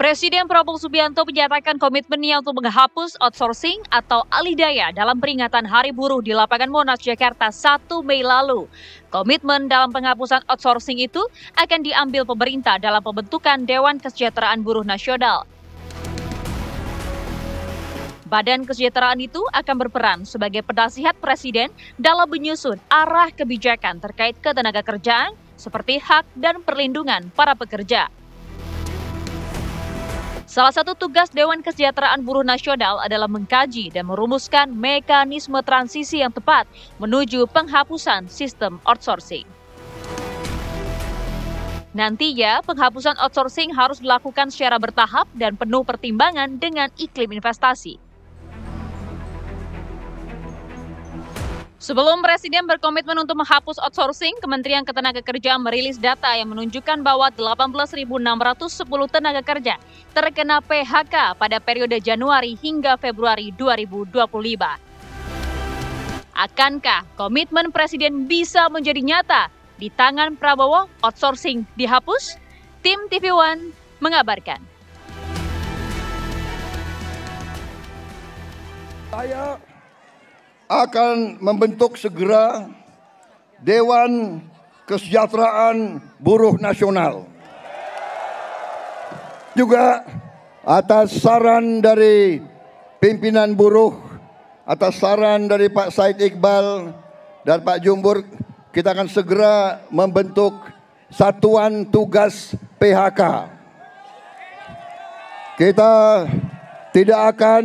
Presiden Prabowo Subianto menyatakan komitmennya untuk menghapus outsourcing atau alih daya dalam peringatan Hari Buruh di lapangan Monas, Jakarta 1 Mei lalu. Komitmen dalam penghapusan outsourcing itu akan diambil pemerintah dalam pembentukan Dewan Kesejahteraan Buruh Nasional. Badan kesejahteraan itu akan berperan sebagai penasihat Presiden dalam menyusun arah kebijakan terkait ketenaga kerjaan seperti hak dan perlindungan para pekerja. Salah satu tugas Dewan Kesejahteraan Buruh Nasional adalah mengkaji dan merumuskan mekanisme transisi yang tepat menuju penghapusan sistem outsourcing. Nantinya, penghapusan outsourcing harus dilakukan secara bertahap dan penuh pertimbangan dengan iklim investasi. Sebelum Presiden berkomitmen untuk menghapus outsourcing, Kementerian Ketenagakerjaan merilis data yang menunjukkan bahwa 18.610 tenaga kerja terkena PHK pada periode Januari hingga Februari 2025. Akankah komitmen Presiden bisa menjadi nyata? Di tangan Prabowo, outsourcing dihapus? Tim TV One mengabarkan. Saya akan membentuk segera Dewan Kesejahteraan Buruh Nasional. Juga atas saran dari pimpinan buruh, atas saran dari Pak Said Iqbal dan Pak Jumbur, kita akan segera membentuk Satuan Tugas PHK. Kita tidak akan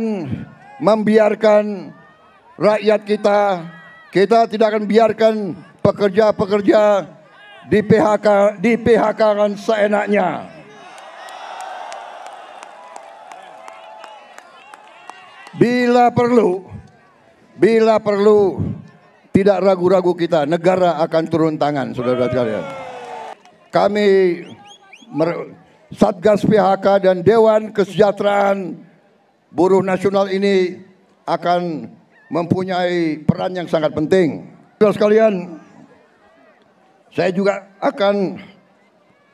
membiarkan rakyat kita tidak akan biarkan pekerja-pekerja di PHK-kan seenaknya. Bila perlu, tidak ragu-ragu kita, negara akan turun tangan, saudara sekalian. Kami Satgas PHK dan Dewan Kesejahteraan Buruh Nasional ini akan mempunyai peran yang sangat penting. Saudara sekalian, saya juga akan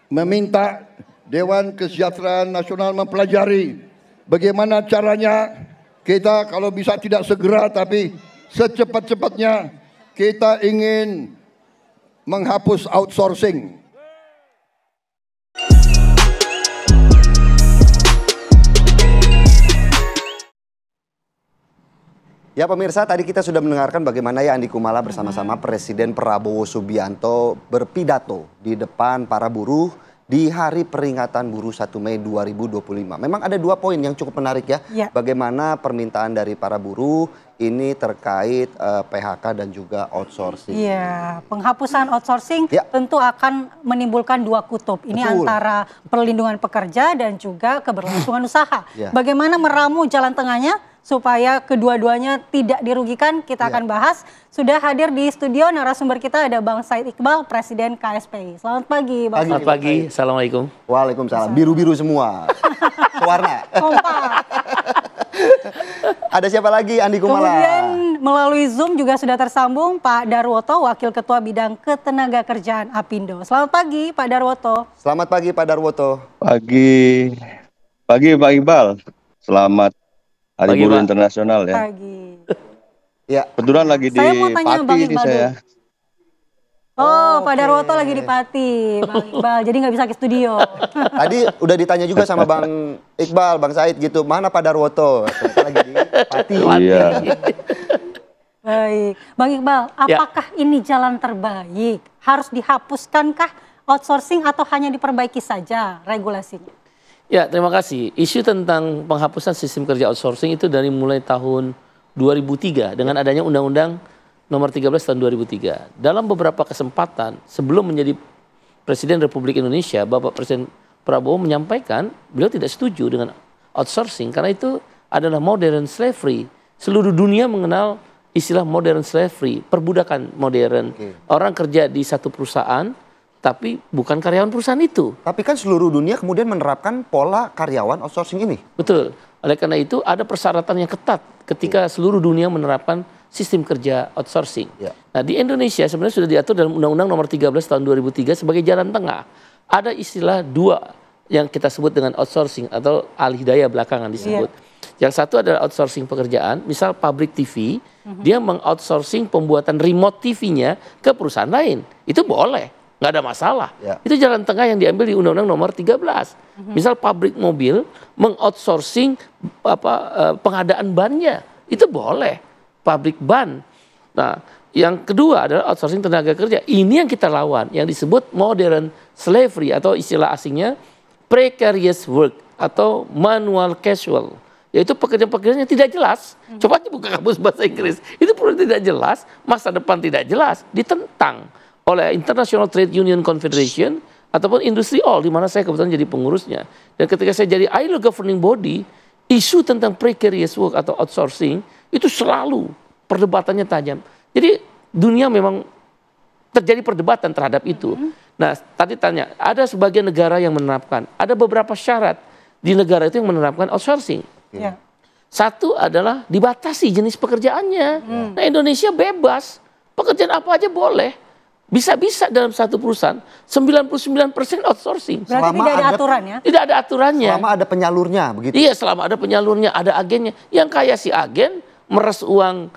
meminta Dewan Kesejahteraan Nasional mempelajari bagaimana caranya kita kalau bisa tidak segera tapi secepat-cepatnya kita ingin menghapus outsourcing. Ya pemirsa, tadi kita sudah mendengarkan bagaimana ya Andi Kumala bersama-sama Presiden Prabowo Subianto berpidato di depan para buruh di hari peringatan buruh 1 Mei 2025. Memang ada 2 poin yang cukup menarik ya. Bagaimana permintaan dari para buruh ini terkait PHK dan juga outsourcing. Iya, penghapusan outsourcing tentu akan menimbulkan 2 kutub. Ini antara perlindungan pekerja dan juga keberlangsungan usaha. Bagaimana meramu jalan tengahnya supaya kedua-duanya tidak dirugikan, kita akan bahas. Sudah hadir di studio narasumber kita ada Bang Said Iqbal, Presiden KSPI. Selamat pagi, Bang. Selamat pagi, Assalamualaikum. Waalaikumsalam. Biru-biru semua. Warna. Kompak. Ada siapa lagi, Andi Kumala? Kemudian melalui Zoom juga sudah tersambung Pak Darwoto, Wakil Ketua Bidang Ketenagakerjaan Apindo. Selamat pagi, Pak Darwoto. Selamat pagi, Pak Darwoto. Pagi Pak Iqbal. Selamat Hari Buruh Internasional ya. Pagi. Ya. Kebetulan lagi di Pati ini saya. Oh, Pak Darwoto lagi di Pati, Bang Iqbal. Jadi nggak bisa ke studio. Tadi udah ditanya juga sama Bang Iqbal, Bang Said gitu. Mana Pak Darwoto? Lagi di Pati. Iya. Baik. Bang Iqbal, apakah ini jalan terbaik? Harus dihapuskannkah outsourcing atau hanya diperbaiki saja regulasinya? Ya, terima kasih. Isu tentang penghapusan sistem kerja outsourcing itu dari mulai tahun 2003 dengan adanya Undang-Undang Nomor 13 tahun 2003. Dalam beberapa kesempatan sebelum menjadi Presiden Republik Indonesia, Bapak Presiden Prabowo menyampaikan beliau tidak setuju dengan outsourcing karena itu adalah modern slavery. Seluruh dunia mengenal istilah modern slavery, perbudakan modern. Orang kerja di satu perusahaan tapi bukan karyawan perusahaan itu. Tapi kan seluruh dunia kemudian menerapkan pola karyawan outsourcing ini. Betul. Oleh karena itu ada persyaratan yang ketat ketika seluruh dunia menerapkan sistem kerja outsourcing. Nah di Indonesia sebenarnya sudah diatur dalam Undang-Undang Nomor 13 tahun 2003 sebagai jalan tengah. Ada istilah dua yang kita sebut dengan outsourcing atau alih daya belakangan disebut. Yang satu adalah outsourcing pekerjaan, misal pabrik TV, dia mengoutsourcing pembuatan remote TV-nya ke perusahaan lain. Itu boleh, nggak ada masalah. Itu jalan tengah yang diambil di Undang-Undang Nomor 13. Misal pabrik mobil mengoutsourcing pengadaan bannya, itu boleh. Pabrik ban. Nah, yang kedua adalah outsourcing tenaga kerja. Ini yang kita lawan, yang disebut modern slavery atau istilah asingnya precarious work atau manual casual. Yaitu pekerjaan-pekerjaan yang tidak jelas. Coba buka kamus bahasa Inggris. Itu perlu tidak jelas, masa depan tidak jelas, ditentang oleh International Trade Union Confederation ataupun Industry All, di mana saya kebetulan jadi pengurusnya. Dan ketika saya jadi ILO governing body, isu tentang precarious work atau outsourcing itu selalu perdebatannya tajam. Jadi dunia memang terjadi perdebatan terhadap itu. Nah, tadi tanya, ada sebagian negara yang menerapkan, ada beberapa syarat di negara itu yang menerapkan outsourcing. Satu adalah dibatasi jenis pekerjaannya. Nah, Indonesia bebas, pekerjaan apa aja boleh. Bisa-bisa dalam satu perusahaan 99% outsourcing. Berarti tidak ada aturannya? Tidak ada aturannya. Selama ada penyalurnya begitu. Iya, selama ada penyalurnya, ada agennya. Yang kaya si agen meres uang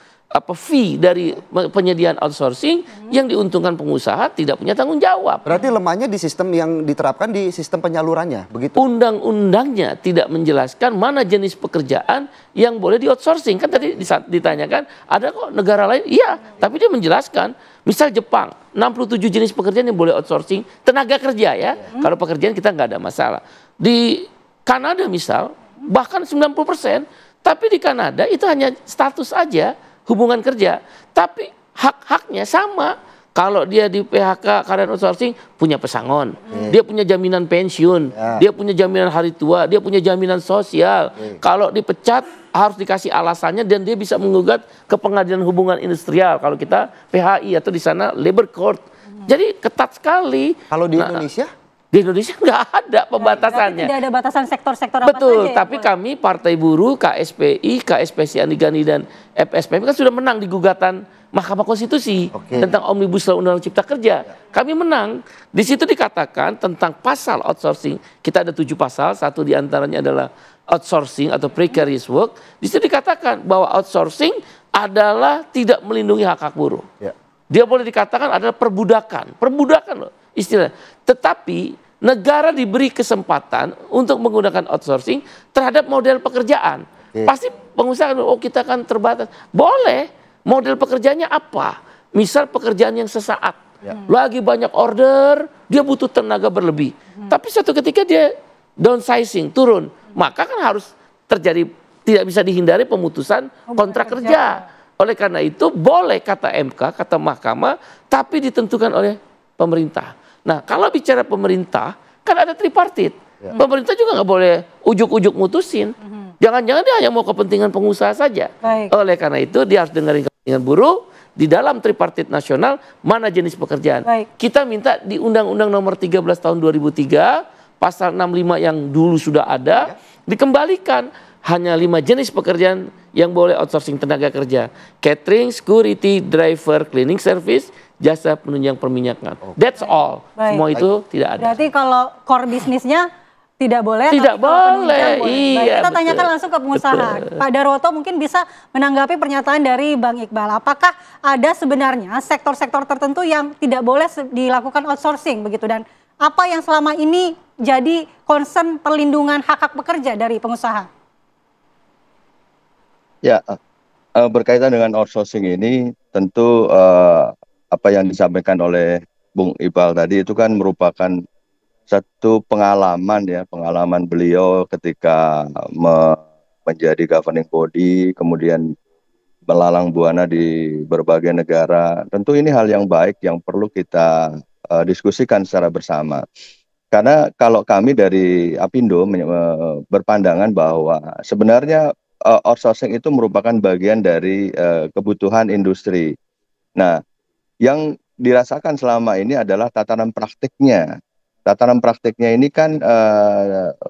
fee dari penyediaan outsourcing, yang diuntungkan pengusaha tidak punya tanggung jawab. Berarti lemahnya di sistem yang diterapkan di sistem penyalurannya, begitu? Undang-undangnya tidak menjelaskan mana jenis pekerjaan yang boleh di outsourcing. Kan tadi ditanyakan, ada kok negara lain? Iya, tapi dia menjelaskan. Misal Jepang, 67 jenis pekerjaan yang boleh outsourcing, tenaga kerja ya. Kalau pekerjaan kita nggak ada masalah. Di Kanada misal, bahkan 90%, tapi di Kanada itu hanya status aja, hubungan kerja, tapi hak-haknya sama. Kalau dia di PHK karena outsourcing, punya pesangon, dia punya jaminan pensiun, dia punya jaminan hari tua, dia punya jaminan sosial. Kalau dipecat harus dikasih alasannya dan dia bisa menggugat ke pengadilan hubungan industrial. Kalau kita PHI atau di sana labor court. Jadi ketat sekali. Kalau di Indonesia? Di Indonesia nggak ada pembatasannya. Tidak ada batasan sektor-sektor apa saja. Betul, tapi kami Partai Buruh, KSPI, KSPC Andigani dan FSPM kan sudah menang di gugatan Mahkamah Konstitusi tentang Omnibus Law Undang-Undang Cipta Kerja. Kami menang. Di situ dikatakan tentang pasal outsourcing. Kita ada 7 pasal, satu diantaranya adalah outsourcing atau precarious work. Di situ dikatakan bahwa outsourcing adalah tidak melindungi hak-hak buruh. Dia boleh dikatakan adalah perbudakan. Perbudakan loh istilah. Tetapi negara diberi kesempatan untuk menggunakan outsourcing terhadap model pekerjaan. Pasti pengusaha, oh kita kan terbatas. Boleh. Model pekerjaannya apa? Misal pekerjaan yang sesaat. Lagi banyak order, dia butuh tenaga berlebih. Tapi suatu ketika dia downsizing, turun. Maka kan harus terjadi, tidak bisa dihindari pemutusan kontrak kerja. Oleh karena itu boleh kata MK, kata mahkamah, tapi ditentukan oleh pemerintah. Nah, kalau bicara pemerintah, kan ada tripartit. Pemerintah juga nggak boleh ujuk-ujuk mutusin. Jangan-jangan dia hanya mau kepentingan pengusaha saja. Oleh karena itu dia harus dengerin kepentingan buruh. Di dalam tripartit nasional mana jenis pekerjaan. Kita minta di Undang-Undang Nomor 13 tahun 2003, pasal 65 yang dulu sudah ada, dikembalikan. Hanya 5 jenis pekerjaan yang boleh outsourcing tenaga kerja. Catering, security, driver, cleaning service, jasa penunjang perminyakan. That's all. Semua itu tidak ada. Berarti kalau core bisnisnya tidak boleh. Tidak boleh. Iya, kita tanyakan langsung ke pengusaha. Pak Darwoto mungkin bisa menanggapi pernyataan dari Bang Iqbal. Apakah ada sebenarnya sektor-sektor tertentu yang tidak boleh dilakukan outsourcing begitu, dan apa yang selama ini jadi concern perlindungan hak-hak pekerja dari pengusaha? Ya, berkaitan dengan outsourcing ini tentu apa yang disampaikan oleh Bung Iqbal tadi itu kan merupakan satu pengalaman ya, pengalaman beliau ketika menjadi governing body, kemudian melalang buana di berbagai negara. Tentu ini hal yang baik yang perlu kita diskusikan secara bersama. Karena kalau kami dari Apindo berpandangan bahwa sebenarnya outsourcing itu merupakan bagian dari kebutuhan industri. Nah, yang dirasakan selama ini adalah tatanan praktiknya. Tatanan praktiknya ini kan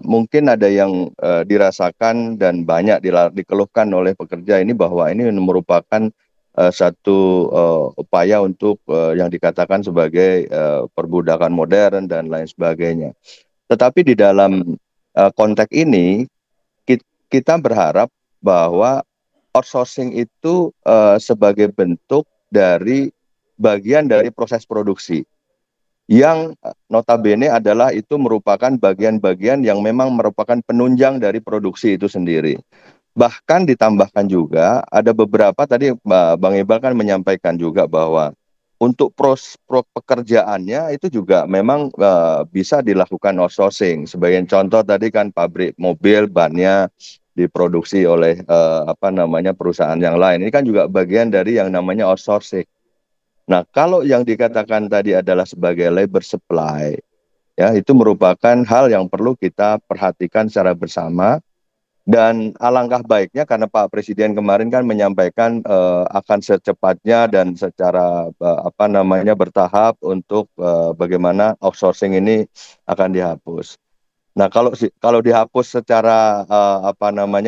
mungkin ada yang dirasakan dan banyak dikeluhkan oleh pekerja ini bahwa ini merupakan satu upaya untuk yang dikatakan sebagai perbudakan modern dan lain sebagainya. Tetapi di dalam konteks ini kita berharap bahwa outsourcing itu sebagai bentuk dari bagian dari proses produksi yang notabene adalah itu merupakan bagian-bagian yang memang merupakan penunjang dari produksi itu sendiri. Bahkan ditambahkan juga ada beberapa tadi Bang Iqbal kan menyampaikan juga bahwa untuk pekerjaannya itu juga memang bisa dilakukan outsourcing. Sebagai contoh tadi kan pabrik mobil bannya diproduksi oleh perusahaan yang lain. Ini kan juga bagian dari yang namanya outsourcing. Nah, kalau yang dikatakan tadi adalah sebagai labor supply, ya itu merupakan hal yang perlu kita perhatikan secara bersama. Dan alangkah baiknya karena Pak Presiden kemarin kan menyampaikan akan secepatnya dan secara bertahap untuk bagaimana outsourcing ini akan dihapus. Nah, kalau dihapus secara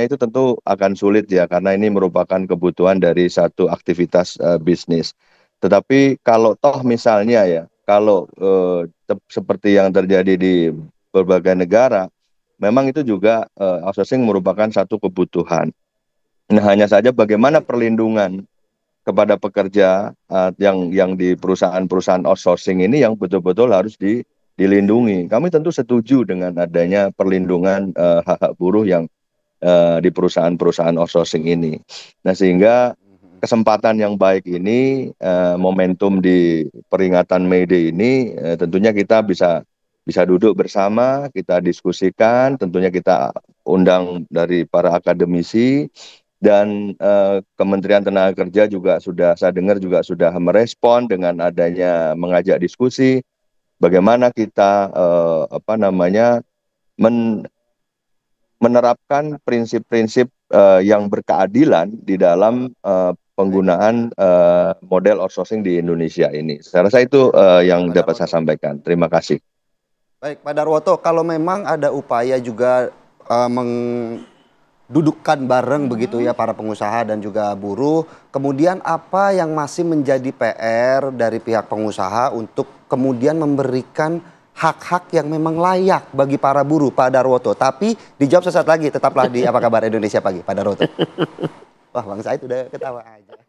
itu tentu akan sulit ya karena ini merupakan kebutuhan dari satu aktivitas bisnis. Tetapi kalau toh misalnya ya, kalau seperti yang terjadi di berbagai negara, memang itu juga outsourcing merupakan satu kebutuhan. Nah, hanya saja bagaimana perlindungan kepada pekerja yang di perusahaan-perusahaan outsourcing ini yang betul-betul harus dilindungi. Kami tentu setuju dengan adanya perlindungan hak-hak buruh yang di perusahaan-perusahaan outsourcing ini. Nah, sehingga kesempatan yang baik ini, momentum di peringatan May Day ini, tentunya kita bisa duduk bersama, kita diskusikan, tentunya kita undang dari para akademisi, dan Kementerian Tenaga Kerja juga saya dengar juga sudah merespon dengan adanya mengajak diskusi, bagaimana kita menerapkan prinsip-prinsip yang berkeadilan di dalam penggunaan model outsourcing di Indonesia ini. Saya rasa itu yang dapat saya sampaikan. Terima kasih. Baik, Pak Darwoto, kalau memang ada upaya juga mendudukkan bareng begitu ya para pengusaha dan juga buruh, kemudian apa yang masih menjadi PR dari pihak pengusaha untuk kemudian memberikan hak-hak yang memang layak bagi para buruh, Pak Darwoto? Tapi dijawab sesaat lagi, tetaplah di Apa Kabar Indonesia Pagi, Pak Darwoto. Wah, Bang Said udah ketawa aja.